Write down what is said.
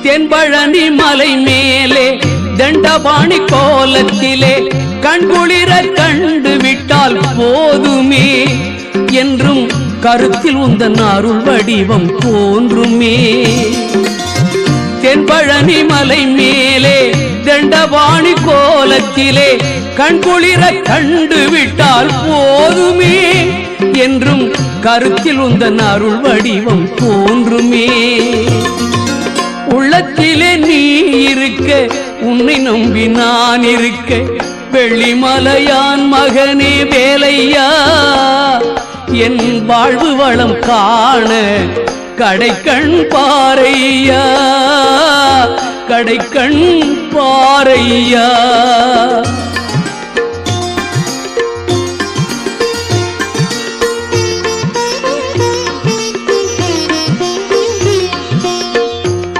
தென்பழனி மலை மேலே தண்டபாணி கோலத்திலே கண்குளிர கண்டு விட்டால் போதுமே என்றும் கருத்தில் உந்தன் அருள் வடிவம் தோன்றுமே. தென்பழனி மலை மேலே தண்டபாணி கோலத்திலே கண்குளிர கண்டு விட்டால் போதுமே என்றும் கருத்தில் உந்தன் அருள் வடிவம் தோன்றுமே. உள்ளத்திலே நீ இருக்க உன்னை நம்பி நான் இருக்க வெள்ளிமலையான் மகனே வேலையா என் வாழ்வு வளம் காண கடைக்கண் பாரையா கடைக்கண் பாரையா.